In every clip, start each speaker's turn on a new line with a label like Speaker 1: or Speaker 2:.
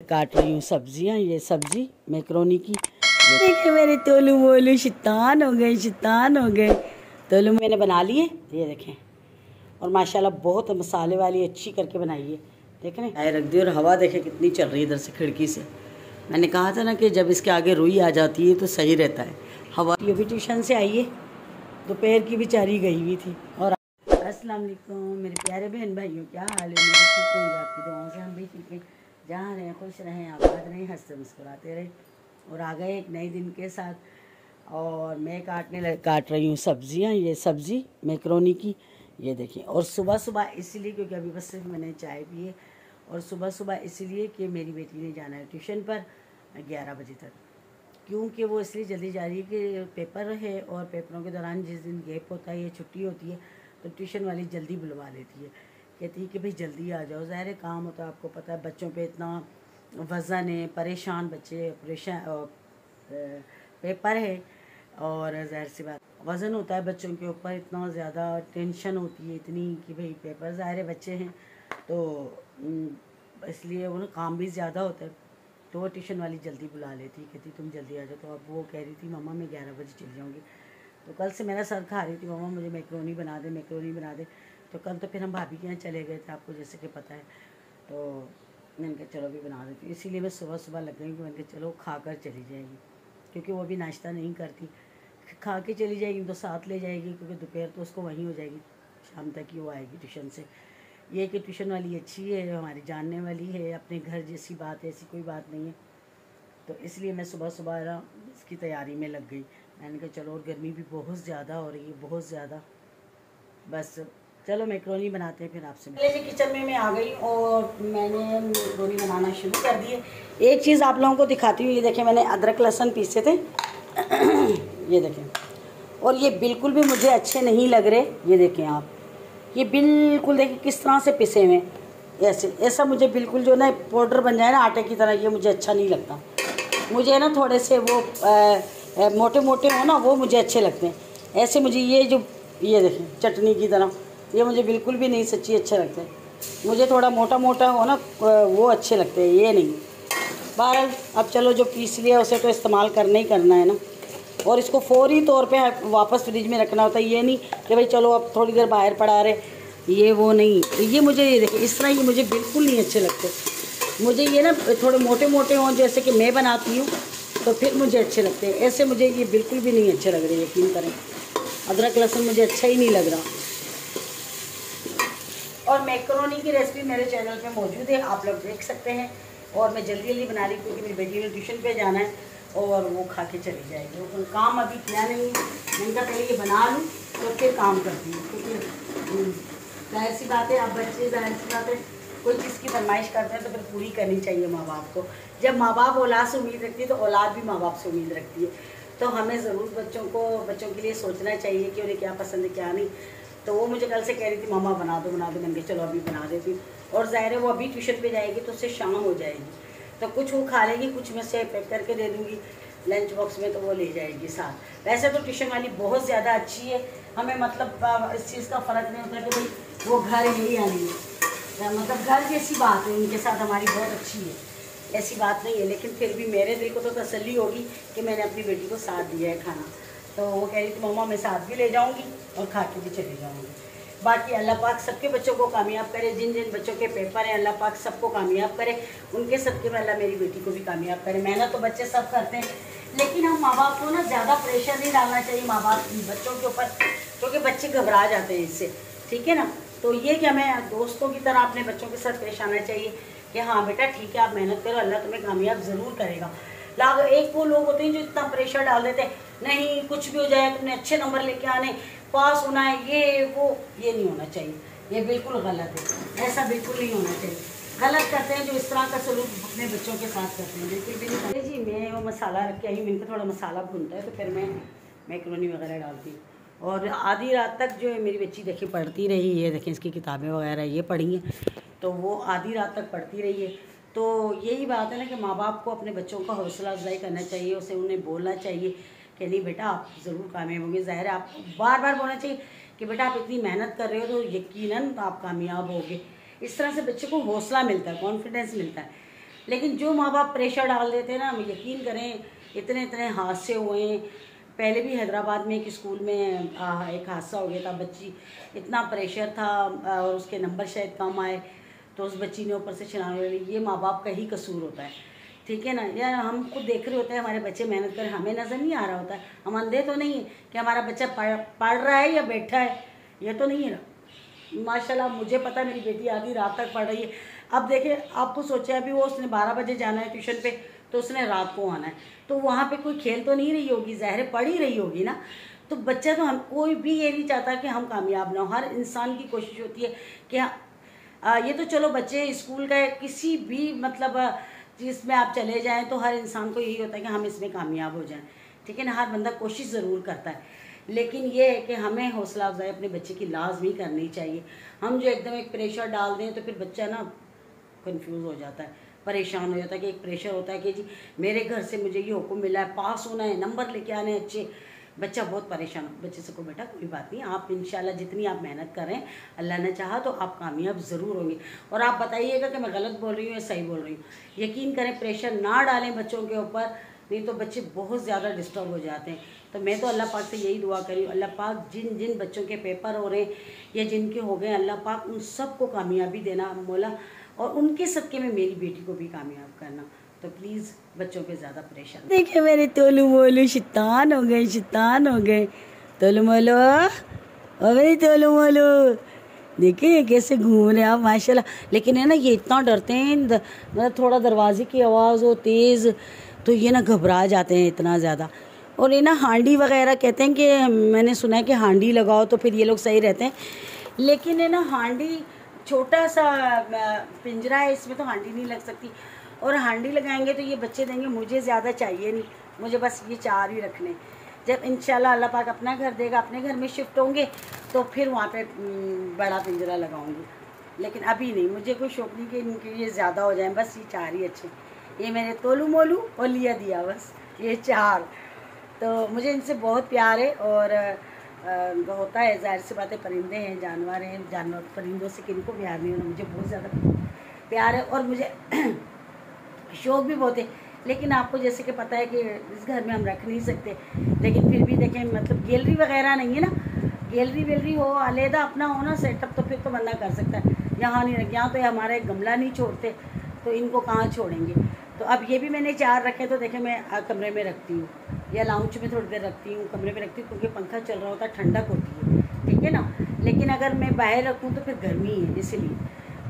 Speaker 1: काट रही हूँ सब्जियाँ। ये सब्जी मैक्रोनी की। देखिए मेरे तोलू मोलू शैतान हो गए, शैतान हो गए। तोलू मैंने बना लिए, ये देखें। और माशाल्लाह बहुत मसाले वाली अच्छी करके बनाई है। देखें ना, रख दी और हवा देखें कितनी चल रही है इधर से खिड़की से। मैंने कहा था ना कि जब इसके आगे रुई आ जाती है तो सही रहता है हवा। ये भी ट्यूशन से आई है, दोपहर की बेचारी गई हुई थी। और अस्सलाम वालेकुम मेरे प्यारे बहन भाइयों, क्या हाल है? मेरे ठीक होंगे आपकी दुआओं से, हम भी ठीक हैं। जहाँ रहें खुश रहें, आबाद रहें, हंसते मुस्कुराते रहें। और आ गए एक नए दिन के साथ। और मैं काट रही हूँ सब्जियाँ। ये सब्ज़ी मैक्रोनी की, ये देखिए। और सुबह सुबह इसीलिए क्योंकि अभी बस सिर्फ मैंने चाय पी है। और सुबह सुबह इसीलिए कि मेरी बेटी ने जाना है ट्यूशन पर 11 बजे तक। क्योंकि वो इसलिए जल्दी जा रही है कि पेपर है, और पेपरों के दौरान जिस दिन गैप होता है या छुट्टी होती है तो ट्यूशन वाली जल्दी बुलवा लेती है। कहती है कि भाई जल्दी आ जाओ, ज़ाहिर काम होता है, आपको पता है बच्चों पे इतना वज़न है, परेशान बच्चे, पेपर है। और ज़ाहिर सी बात वज़न होता है बच्चों के ऊपर, इतना ज़्यादा टेंशन होती है इतनी कि भाई पेपर, ज़ाहिर बच्चे हैं तो इसलिए वो ना काम भी ज़्यादा होता है। तो वो ट्यूशन वाली जल्दी बुला लेती, कहती तुम जल्दी आ जाओ। तो अब वो कह रही थी मम्मा मैं 11 बजे चली जाऊँगी। तो कल से मेरा सर खा रही थी, मम्मा मुझे मैक्रोनी बना दे, मैक्रोनी बना दे। तो कल तो फिर हम भाभी के यहाँ चले गए थे, आपको जैसे कि पता है। तो मैंने कहा चलो भी बना देती, इसीलिए मैं सुबह सुबह लग गई कि मैंने कहा चलो खा कर चली जाएगी, क्योंकि वो भी नाश्ता नहीं करती। खा के चली जाएगी तो साथ ले जाएगी, क्योंकि दोपहर तो उसको वहीं हो जाएगी, शाम तक ही वो आएगी ट्यूशन से। ये कि ट्यूशन वाली अच्छी है, हमारी जानने वाली है, अपने घर जैसी बात है, ऐसी कोई बात नहीं है। तो इसलिए मैं सुबह सुबह ना इसकी तैयारी में लग गई। मैंने कहा चलो, और गर्मी भी बहुत ज़्यादा हो रही है, बहुत ज़्यादा। बस चलो मैक्रोनी बनाते हैं, फिर आपसे पहले जी किचन में मैं आ गई और मैंने मैक्रोनी बनाना शुरू कर दी है। एक चीज़ आप लोगों को दिखाती हूँ, ये देखें मैंने अदरक लहसुन पीसे थे ये देखें। और ये बिल्कुल भी मुझे अच्छे नहीं लग रहे, ये देखें आप, ये बिल्कुल देखिए किस तरह से पिसे हुए, ऐसा मुझे बिल्कुल जो ना पाउडर बन जाए ना आटे की तरह, ये मुझे अच्छा नहीं लगता। मुझे ना थोड़े से वो मोटे मोटे हो ना, वो मुझे अच्छे लगते हैं। ऐसे मुझे ये जो ये देखें चटनी की तरह, ये मुझे बिल्कुल भी नहीं सच्ची अच्छे लगते। मुझे थोड़ा मोटा मोटा हो ना वो अच्छे लगते हैं, ये नहीं। बहरहाल अब चलो, जो पीस लिया उसे तो इस्तेमाल करना ही करना है ना। और इसको फौरी तौर पे वापस फ्रिज में रखना होता है, ये नहीं कि भाई चलो अब थोड़ी देर बाहर पड़ा रहे, ये वो नहीं। ये मुझे ये देखिए इस तरह ये मुझे बिल्कुल नहीं अच्छे लगते। मुझे ये ना थोड़े मोटे मोटे हों जैसे कि मैं बनाती हूँ, तो फिर मुझे अच्छे लगते हैं। ऐसे मुझे ये बिल्कुल भी नहीं अच्छे लग रहे, यकीन करें। अदरक लहसुन मुझे अच्छा ही नहीं लग रहा। और मैक्रोनी की रेसिपी मेरे चैनल पे मौजूद है, आप लोग देख सकते हैं। और मैं जल्दी जल्दी बना रही हूँ क्योंकि मेरी बेटी ने ट्यूशन पे जाना है और वो खा के चली जाएगी। तो काम अभी किया नहीं, मैंने कहा पहले ये बना लूँ तो फिर काम करती हूँ, क्योंकि जाहिर सी बात है, अब बच्चे जाहिर सी बात है कोई चीज़ की फरमाइश करते हैं तो फिर पूरी करनी चाहिए माँ बाप को। जब माँ बाप औलाद से उम्मीद रखती है तो औलाद भी माँ बाप से उम्मीद रखती है। तो हमें ज़रूर बच्चों के लिए सोचना चाहिए कि उन्हें क्या पसंद है क्या नहीं। तो वो मुझे कल से कह रही थी मम्मा बना दो बना दो, मैंने कहा चलो अभी बना देती हूँ। और ज़ाहिर है वो अभी ट्यूशन पे जाएगी तो उससे शाम हो जाएगी, तो कुछ वो खा लेगी, कुछ मैं से पैक करके दे दूँगी लंच बॉक्स में, तो वो ले जाएगी साथ। वैसे तो ट्यूशन वाली बहुत ज़्यादा अच्छी है, हमें मतलब इस चीज़ का फ़र्क नहीं होता कि भाई वो घर है या नहीं है, मतलब घर जैसी बात है, उनके साथ हमारी बहुत अच्छी है, ऐसी बात नहीं है। लेकिन फिर भी मेरे दिल को तो तसल्ली होगी कि मैंने अपनी बेटी को साथ दिया है खाना। तो वो कह रही थी मम्मा मैं साथ भी ले जाऊंगी और खा के भी चली जाऊंगी। बाकी अल्लाह पाक सबके बच्चों को कामयाब करे, जिन जिन बच्चों के पेपर हैं अल्लाह पाक सबको कामयाब करे, उनके सदक़े में अल्लाह मेरी बेटी को भी कामयाब करे। मेहनत तो बच्चे सब करते हैं, लेकिन हम माँ बाप को ना ज़्यादा प्रेशर नहीं डालना चाहिए माँ बाप बच्चों के ऊपर, क्योंकि बच्चे घबरा जाते हैं इससे, ठीक है ना। तो ये कि हमें दोस्तों की तरह अपने बच्चों के साथ पेश आना चाहिए कि हाँ बेटा ठीक है, आप मेहनत करो, अल्लाह तुम्हें कामयाब ज़रूर करेगा। एक वो लोग होते हैं जो इतना प्रेशर डाल देते हैं, नहीं कुछ भी हो जाए तुमने अच्छे नंबर लेके आने, पास होना है, ये वो, ये नहीं होना चाहिए, ये बिल्कुल गलत है, ऐसा बिल्कुल नहीं होना चाहिए। गलत करते हैं जो इस तरह का सलूक अपने बच्चों के साथ करते हैं, बिल्कुल भी नहीं करते। जी मैं वो मसाला रख के आई, मैंने थोड़ा मसाला भूनता है तो फिर मैं मैक्रोनी वगैरह डालती हूँ। और आधी रात तक जो है मेरी बच्ची देखिए पढ़ती रही है, देखें इसकी किताबें वगैरह ये पढ़ी हैं, तो वो आधी रात तक पढ़ती रही है। तो यही बात है ना कि माँ बाप को अपने बच्चों का हौसला अफजाई करना चाहिए, उसे उन्हें बोलना चाहिए कि नहीं बेटा आप ज़रूर कामयाब होंगे। ज़ाहिर है आप बार बार बोलना चाहिए कि बेटा आप इतनी मेहनत कर रहे हो तो यकीनन आप कामयाब होगे। इस तरह से बच्चे को हौसला मिलता है, कॉन्फिडेंस मिलता है। लेकिन जो माँ बाप प्रेशर डाल देते हैं ना, हम यकीन करें इतने इतने हादसे हुए हैं। पहले भी हैदराबाद में एक स्कूल में एक हादसा हो गया था, बच्ची इतना प्रेशर था और उसके नंबर शायद कम आए तो उस बच्ची ने ऊपर से चलाने लगी। ये माँ बाप का ही कसूर होता है, ठीक है ना। यार हम खुद देख रहे होते हैं हमारे बच्चे मेहनत करें, हमें नज़र नहीं आ रहा होता है, हम अंधे तो नहीं है कि हमारा बच्चा पढ़ रहा है या बैठा है, ये तो नहीं है ना। माशाल्लाह मुझे पता है मेरी बेटी आधी रात तक पढ़ रही है। अब देखिए आपको सोचा अभी वो उसने 12 बजे जाना है ट्यूशन पे, तो उसने रात को आना है, तो वहाँ पे कोई खेल तो नहीं रही होगी, ज़ाहिर पढ़ ही रही होगी ना। तो बच्चा तो हम कोई भी ये नहीं चाहता कि हम कामयाब ना हो, हर इंसान की कोशिश होती है कि ये तो चलो बच्चे स्कूल का किसी भी मतलब जिसमें आप चले जाएं तो हर इंसान को यही होता है कि हम इसमें कामयाब हो जाएं, ठीक है ना। हर बंदा कोशिश ज़रूर करता है, लेकिन ये है कि हमें हौसला अफजाई अपने बच्चे की लाजमी करनी चाहिए। हम जो एकदम एक प्रेशर डाल दें तो फिर बच्चा ना कंफ्यूज हो जाता है, परेशान हो जाता है कि एक प्रेशर होता है कि जी मेरे घर से मुझे ये हुक्म मिला है, पास होना है, नंबर लेके आने अच्छे। बच्चा बहुत परेशान हो। बच्चे से को बेटा कोई बात नहीं, आप इंशाल्लाह जितनी आप मेहनत करें अल्लाह ने चाहा तो आप कामयाब ज़रूर होंगे। और आप बताइएगा कि मैं गलत बोल रही हूँ या सही बोल रही हूँ। यकीन करें प्रेशर ना डालें बच्चों के ऊपर, नहीं तो बच्चे बहुत ज़्यादा डिस्टर्ब हो जाते हैं। तो मैं तो अल्लाह पाक से यही दुआ करी हूँ, अल्लाह पाक जिन जिन बच्चों के पेपर हो रहे हैं या जिनके हो गए, अल्लाह पाक उन सबको कामयाबी देना मौला, और उनके सदक़े में मेरी बेटी को भी कामयाब करना। तो प्लीज़ बच्चों पे ज़्यादा प्रेशर। देखिए मेरे तोलू मोलू शैतान हो गए, शैतान हो गए। तोलू मोलू ओ मेरी तोलू मोलू, देखिए कैसे घूम रहे आप माशाल्लाह। लेकिन है ना ये इतना डरते हैं, मतलब थोड़ा दरवाजे की आवाज़ हो तेज़ तो ये ना घबरा जाते हैं इतना ज़्यादा। और ये ना हांडी वगैरह कहते हैं कि मैंने सुना है कि हांडी लगाओ तो फिर ये लोग सही रहते हैं, लेकिन है ना हांडी छोटा सा पिंजरा है, इसमें तो हांडी नहीं लग सकती। और हांडी लगाएंगे तो ये बच्चे देंगे, मुझे ज़्यादा चाहिए नहीं, मुझे बस ये 4 ही रखने। जब इंशाल्लाह अल्लाह पाक अपना घर देगा, अपने घर में शिफ्ट होंगे तो फिर वहाँ पे बड़ा पिंजरा लगाऊंगी, लेकिन अभी नहीं, मुझे कोई शौक नहीं कि इनके ये ज़्यादा हो जाए, बस ये 4 ही अच्छे। ये मेरे तोलू मोलू और लिया दिया, बस ये 4। तो मुझे इनसे बहुत प्यार है। और होता है ज़ाहिर सी बात है, परिंदे हैं, जानवर हैं, जानवर परिंदों से किनको प्यार नहीं होना, मुझे बहुत ज़्यादा प्यार है और मुझे शौक़ भी बहुत है। लेकिन आपको जैसे कि पता है कि इस घर में हम रख नहीं सकते, लेकिन फिर भी देखें मतलब गैलरी वगैरह नहीं है ना, गैलरी वैलरी हो अलहदा अपना हो ना सेटअप, तो फिर तो बंदा कर सकता है। यहाँ नहीं रख, यहाँ तो हमारा एक गमला नहीं छोड़ते, तो इनको कहाँ छोड़ेंगे। तो अब ये भी मैंने 4 रखे, तो देखें मैं कमरे में रखती हूँ या लाउंज में थोड़ी देर रखती हूँ, कमरे में रखती हूँ क्योंकि पंखा चल रहा होता है, ठंडक होती है, ठीक है ना। लेकिन अगर मैं बाहर रखूँ तो फिर गर्मी है, इसलिए।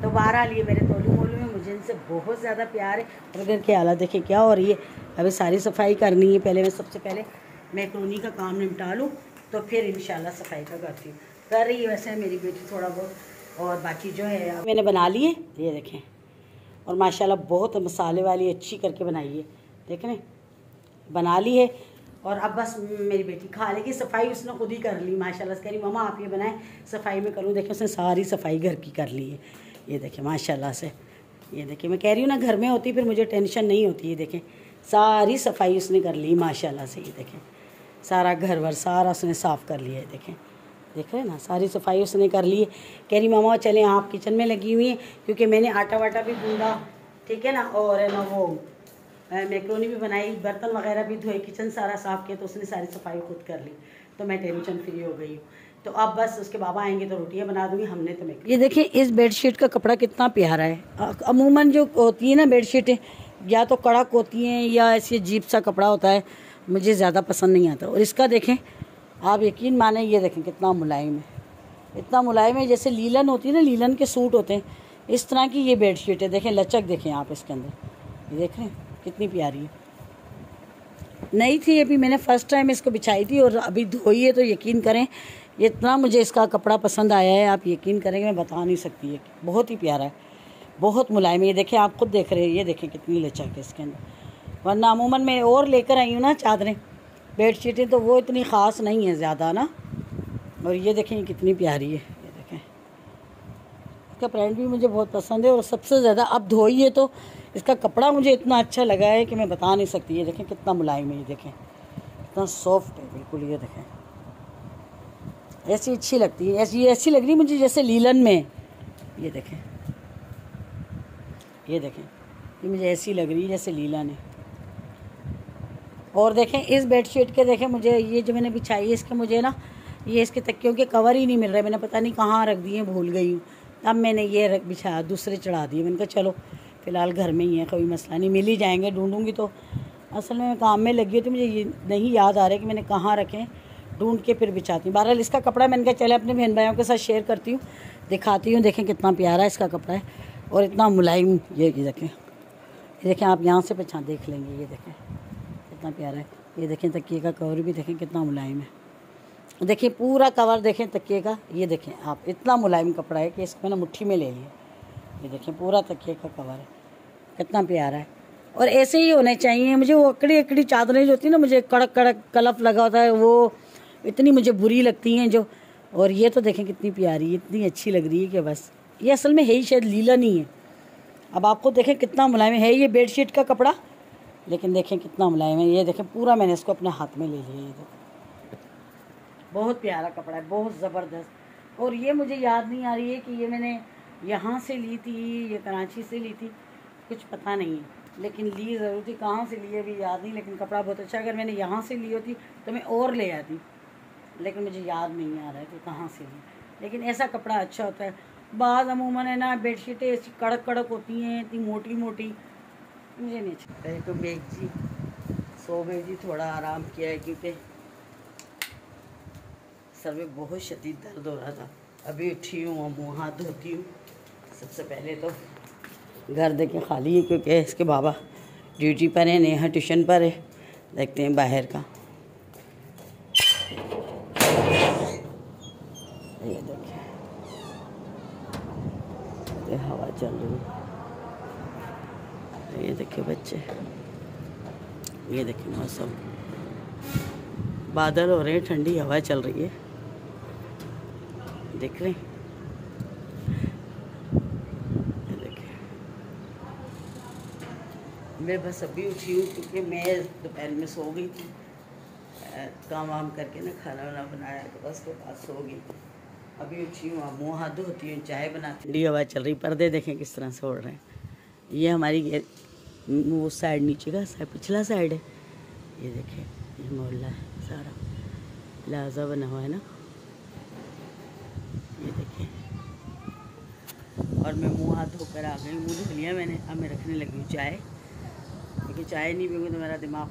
Speaker 1: तो बहरहाल ये मेरे तोलू मोलू में मुझे इनसे बहुत ज़्यादा प्यार है। और इधर की हालत देखिए क्या हो रही है, अभी सारी सफाई करनी है। पहले मैं सबसे पहले मैक्रोनी का काम निपटा लूँ तो फिर इंशाल्लाह सफाई का करती हूँ। कर रही है वैसे मेरी बेटी थोड़ा बहुत, और बाकी जो है मैंने बना ली है, ये देखें। और माशाल्लाह बहुत मसाले वाली अच्छी करके बनाई है, देख रहे बना ली है। और अब बस मेरी बेटी खा लेगी, सफाई उसने खुद ही कर ली माशाल्लाह से। कह रही मम्मा आप ये बनाएं, सफाई में करूँ। देखिए उसने सारी सफाई घर की कर ली है, ये देखें माशाल्लाह से। ये देखिए मैं कह रही हूँ ना घर में होती फिर मुझे टेंशन नहीं होती। ये देखें सारी सफाई उसने कर ली माशाल्लाह से। ये देखें सारा घर वर सारा उसने साफ़ कर लिया है, देखें देख रहे हैं ना, सारी सफाई उसने कर ली है। कह रही मामा चलें आप किचन में लगी हुई हैं, क्योंकि मैंने आटा वाटा भी गूंदा, ठीक है ना, और है ना वो मैक्रोनी भी बनाई, बर्तन वगैरह भी धोए, किचन सारा साफ़ किया, तो उसने सारी सफाई खुद कर ली। तो मैं टेंशन फ्री हो गई हूँ। तो अब बस उसके बाबा आएंगे तो रोटियाँ बना दूँगी। हमने तो ये देखिए इस बेडशीट का कपड़ा कितना प्यारा है। अमूमन जो होती है ना बेडशीटें, या तो कड़क होती हैं या ऐसे अजीब सा कपड़ा होता है, मुझे ज़्यादा पसंद नहीं आता। और इसका देखें आप यकीन माने, ये देखें कितना मुलायम है, इतना मुलायम है जैसे लीलन होती है ना, लीलन के सूट होते हैं, इस तरह की ये बेडशीट है। देखें लचक देखें आप इसके अंदर, ये देख रहे हैं कितनी प्यारी है। नई थी अभी, मैंने फ़र्स्ट टाइम इसको बिछाई थी और अभी धोई है। तो यकीन करें इतना मुझे इसका कपड़ा पसंद आया है, आप यकीन करेंगे मैं बता नहीं सकती है, बहुत ही प्यारा है, बहुत मुलायम है। ये देखें आप खुद देख रहे हैं, ये देखें कितनी लचक है इसके अंदर। वरना अमूमन मैं और लेकर आई हूँ ना चादरें बेडशीटें, तो वो इतनी ख़ास नहीं है ज़्यादा ना। और ये देखें कितनी प्यारी है, ये देखें इसका प्रिंट भी मुझे बहुत पसंद है। और सबसे ज़्यादा अब धोई है तो इसका कपड़ा मुझे इतना अच्छा लगा है कि मैं बता नहीं सकती। ये देखें कितना मुलायम है, ये देखें कितना सॉफ्ट है बिल्कुल। ये देखें ऐसी अच्छी लगती है, ऐसी लग रही मुझे जैसे लीलन में। ये देखें, ये देखें ये मुझे ऐसी लग रही है जैसे लीला ने। और देखें इस बेडशीट के, देखें मुझे ये जो मैंने बिछाई है इसके, मुझे ना ये इसके तकियों के कवर ही नहीं मिल रहे। मैंने पता नहीं कहाँ रख दिए, भूल गई हूँ। तब मैंने ये रख बिछाया, दूसरे चढ़ा दिए। मैंने कहा चलो फ़िलहाल घर में ही है, कोई मसला नहीं, मिल ही जाएंगे, ढूंढूंगी तो। असल में मैं काम में लगी होती, मुझे ये नहीं याद आ रहा है कि मैंने कहाँ रखें, ढूंढ के फिर बिछाती हूँ। बहरहाल इसका कपड़ा मैंने कहा चले अपने बहन भाइयों के साथ शेयर करती हूँ, दिखाती हूँ। देखें कितना प्यारा इसका कपड़ा है और इतना मुलायम। ये देखें आप यहाँ से पहचान देख लेंगे। ये देखें कितना प्यारा है। ये देखें तकिए का कवर भी देखें कितना मुलायम है। देखिए पूरा कवर देखें तकिए का, ये देखें आप, इतना मुलायम कपड़ा है कि इसको मैंने मुट्ठी में ले लिया। ये देखें पूरा तकिए का कवर है, कितना प्यारा है। और ऐसे ही होने चाहिए। मुझे वो अकड़ी अकड़ी चादरें जो होती हैं ना, मुझे कड़क कड़क कलफ लगा होता है, वो इतनी मुझे बुरी लगती हैं जो। और ये तो देखें कितनी प्यारी, इतनी अच्छी लग रही है कि बस। ये असल में है ही शायद लीला नहीं है। अब आपको देखें कितना मुलायम है ये बेडशीट का कपड़ा, लेकिन देखें कितना मुलायम है। ये देखें पूरा मैंने इसको अपने हाथ में ले लिया। ये बहुत प्यारा कपड़ा है, बहुत ज़बरदस्त। और ये मुझे याद नहीं आ रही है कि ये मैंने यहाँ से ली थी या कराची से ली थी, कुछ पता नहीं है, लेकिन ली ज़रूर थी। कहाँ से ली अभी याद नहीं, लेकिन कपड़ा बहुत अच्छा। अगर मैंने यहाँ से ली होती तो मैं और ले आती, लेकिन मुझे याद नहीं आ रहा है कि कहाँ से ली। लेकिन ऐसा कपड़ा अच्छा होता है। बाज़ अमूमन है ना बेडशीटें ऐसी कड़क कड़क होती हैं, इतनी मोटी मोटी, मुझे नहीं अच्छा लगता है। तो बेग जी सो गई जी, थोड़ा आराम किया है क्योंकि सर में बहुत शदीद दर्द हो रहा था। अभी उठी हूँ और मुँह हाथ धोती हूँ। सबसे पहले तो घर देखें खाली है क्योंकि इसके बाबा ड्यूटी पर है, नेहा ट्यूशन पर है। देखते हैं बाहर का। ये देखिए हवा चल रही है। ये देखिए बच्चे, ये देखिए मौसम, बादल हो रहे हैं, ठंडी हवा चल रही है, देख रहे हैं। ये देखिए मैं बस अभी उठी हूँ क्योंकि मैं दोपहर में सो गई थी, काम वाम करके ना, खाना वाना बनाया तो बस के बाद सो गई। अभी उठी हूँ, मुँह हाथ धोती हूँ, चाय बनाती। ठंडी हवा चल रही, पर्दे देखें किस तरह से उड़ रहे हैं। ये हमारी वो साइड नीचे का साइड, पिछला साइड है। ये देखें ये मोहल्ला है सारा, प्लाजा बना हुआ है ना। ये देखें, और मैं मुँह हाथ धोकर आ गई, मुँह धो लिया मैंने। अब मैं रखने लगी हूँ चाय, क्योंकि चाय नहीं पीऊँगी तो मेरा दिमाग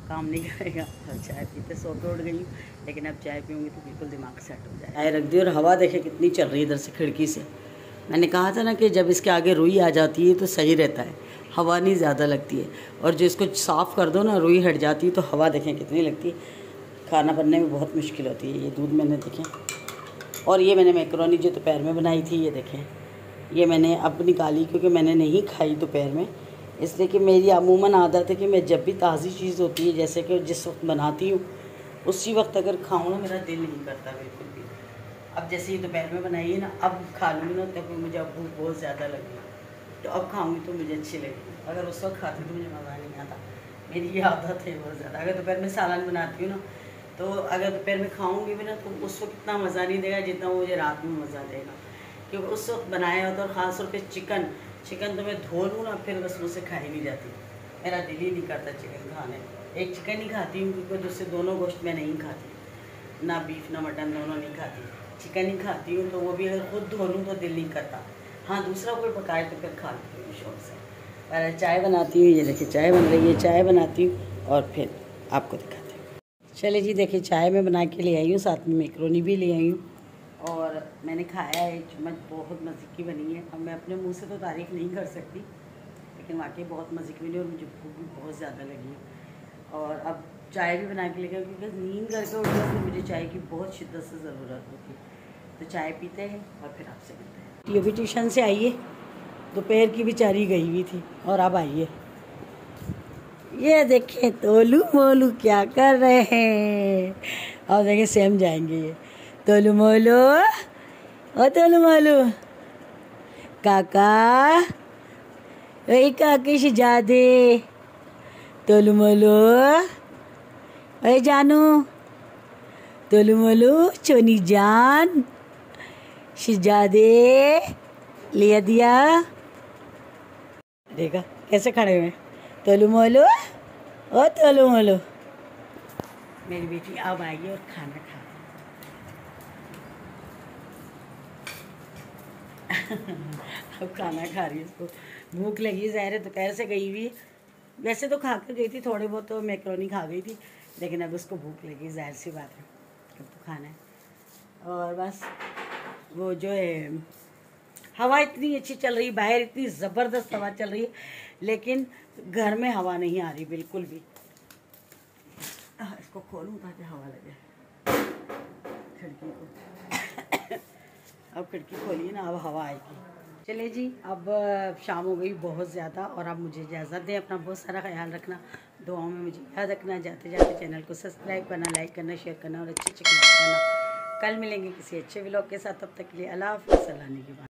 Speaker 1: काम नहीं करेगा। और चाय पीते सो के उठ गई हूँ, लेकिन अब चाय पीऊँगी तो बिल्कुल दिमाग सेट हो जाए। चाय रख दी और हवा देखे कितनी चल रही है इधर से खिड़की से। मैंने कहा था ना कि जब इसके आगे रुई आ जाती है तो सही रहता है, हवा नहीं ज़्यादा लगती है। और जो इसको साफ़ कर दो ना, रुई हट जाती है तो हवा देखें कितनी लगती है। खाना बनने में बहुत मुश्किल होती है। ये दूध मैंने देखें, और ये मैंने मैकरोनी जो दोपहर में बनाई थी, ये देखें ये मैंने अब निकाली क्योंकि मैंने नहीं खाई दोपहर में, इसलिए कि मेरी अमूमन आदत है कि मैं जब भी ताज़ी चीज़ होती है, जैसे कि जिस वक्त बनाती हूँ उसी वक्त अगर खाऊँ ना, मेरा दिल नहीं करता बिल्कुल भी। अब जैसे ये दोपहर में बनाई है ना, अब खा लूँगी ना तब मुझे अब भूख बहुत ज़्यादा लगी, तो अब खाऊँगी तो मुझे अच्छी लगेगी। अगर उस वक्त खाती तो मुझे मज़ा नहीं आता। मेरी ये आदत है बहुत ज़्यादा। अगर दोपहर में सालन बनाती हूँ ना, तो अगर दोपहर में खाऊँगी भी ना तो उस वक्त इतना मज़ा नहीं देगा जितना मुझे रात में मज़ा देगा, क्योंकि उस वक्त बनाया होता है। और ख़ास तौर पर चिकन तो मैं धो लूँ ना, फिर बस मुझसे खाई नहीं जाती, मेरा दिल ही नहीं करता चिकन खाने। एक चिकन ही खाती हूँ क्योंकि दूसरे दोनों गोश्त मैं नहीं खाती, ना बीफ ना मटन, दोनों नहीं खाती। चिकन ही खाती हूँ, तो वो भी अगर खुद धो लूँ तो दिल नहीं करता। हाँ दूसरा कोई पकाए तो फिर खा लेती हूँ शौक से। पर चाय बनाती हूँ, ये देखिए चाय बन रही है, चाय बनाती हूँ और फिर आपको दिखाती हूँ। चलिए जी देखिए चाय मैं बना के ले आई हूँ, साथ में मैकरोनी भी ले आई हूँ और मैंने खाया है। चम्मच बहुत मज़े की बनी है। अब मैं अपने मुंह से तो तारीफ़ नहीं कर सकती, लेकिन वाकई बहुत मज़े की बनी और मुझे भूख भी बहुत ज़्यादा लगी है। और अब चाय भी बना के ले गई क्योंकि नींद करके उठ गया तो मुझे चाय की बहुत शिद्दत से ज़रूरत होती है। तो चाय पीते हैं और फिर आपसे मिलते हैं। ये भी ट्यूशन से आई है, दोपहर की बेचारी गई हुई थी और अब आई है। ये देखें तोलू मोलू क्या कर रहे हैं। और देखें सेम जाएंगे ये। तोलू मोलू, ओ तोलू मोलू, काका, वही काके शहजादे, तोलू मोलू, अरे जानू, तोलू मोलू, चोनी जान, शहजादे, लिया दिया, देखा। कैसे खड़े हुए? तोलू मोलू, ओ तोलू मोलू। मेरी बेटी अब आएगी और खाना खा अब खाना खा रही है, उसको भूख लगी, ज़ाहिर है दोपहर से गई हुई। वैसे तो खा कर गई थी, थोड़े बहुत तो मैक्रोनी खा गई थी, लेकिन अब उसको भूख लगी, ज़ाहिर सी बात है, अब तो खाना है। और बस वो जो है हवा इतनी अच्छी चल रही, बाहर इतनी ज़बरदस्त हवा चल रही है, लेकिन घर में हवा नहीं आ रही बिल्कुल भी। इसको खोलूँ ताकि हवा लगे खिड़की को। अब खिड़की खोलिए ना, अब हवा आएगी। चलिए जी, अब शाम हो गई बहुत ज़्यादा, और अब मुझे इजाज़त दें। अपना बहुत सारा ख्याल रखना, दुआओं में मुझे याद रखना। जाते जाते चैनल को सब्सक्राइब करना, लाइक करना, शेयर करना और अच्छे अच्छे कमेंट करना। कल मिलेंगे किसी अच्छे व्लॉग के साथ, तब तक के लिए अल्लाह हाफ़िज़। सलाह की बात।